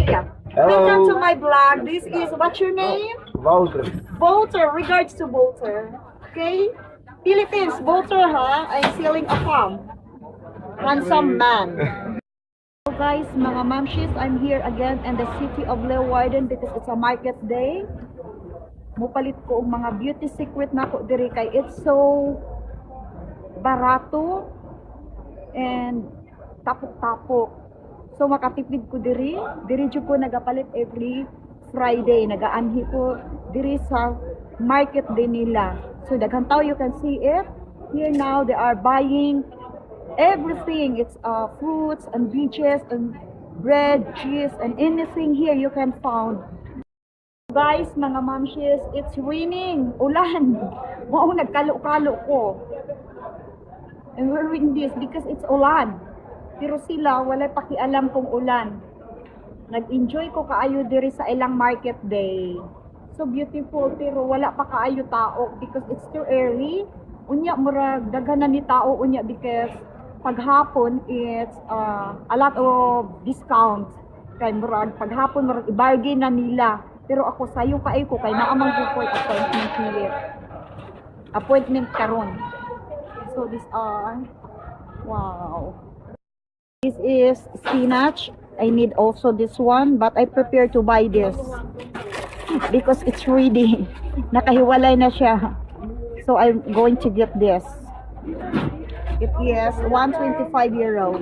Hello. Welcome to my vlog. This is, what's your name? Walter. Bolter. Regards to Bolter. Okay? Philippines, Bolter ha? I'm selling a farm. Handsome man. So guys, mga Momshies, I'm here again in the city of Leeuwarden because it's a market day. Mupalit ko ang mga beauty secret na ko diri kay it's so barato and tapok-tapok. So makatipid ko diri jud ko nagapalit every Friday, nagaanhi ko diri sa market din nila. So daghang tao, you can see it. Here now they are buying everything. It's fruits and veggies and bread, cheese and anything here you can find. Guys, mga Momshies, it's raining, ulan. Wow, nagkalo-kalo ko. And we're doing this because it's ulan. Pero sila, wala pakialam kung ulan. Nag-enjoy ko kaayo diri sa ilang market day. So beautiful, pero wala pa kaayo tao because it's too early. Unya, murag, daghanan ni tao, unya, because paghapon, it's a lot of discounts. Kay murag, paghapon, murag, i-bargain na nila. Pero ako sayo kaayo ko, kay naamang report appointment here. Appointment karon. So these are, wow. This is spinach. I need also this one, but I prepare to buy this because it's ready. Nakahiwalay na siya. So I'm going to get this. It is 125 euro.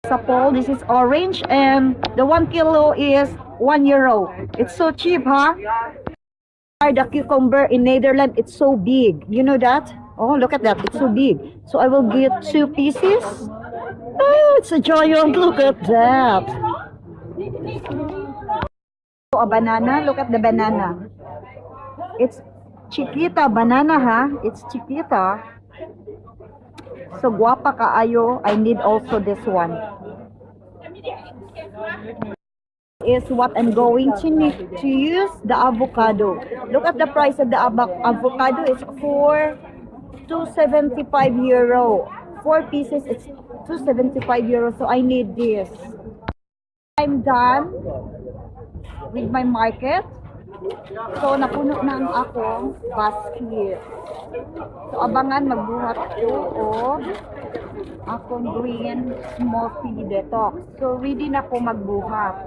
Sapol, this is orange, and the 1 kilo is 1 euro. It's so cheap, huh? The cucumber in Netherlands, it's so big. You know that? Oh, look at that. It's so big. So I will get 2 pieces. Oh, it's a giant. Look at that. A banana. Look at the banana. It's chiquita banana, huh? It's chiquita. So guapa kaayo. I need also this one. Is what I'm going to need to use the avocado. Look at the price of the avocado. It's 275 euro. 4 pieces, it's 275 euro. So I need this. I'm done with my market. So napuno na ang akong basket. So abangan, magbuhat ko o akong green smoothie detox. So ready na ko magbuhat.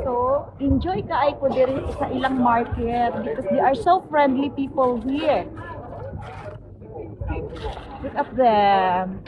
So enjoy kaay ko diri sa ilang market because they are so friendly people here. Look at them.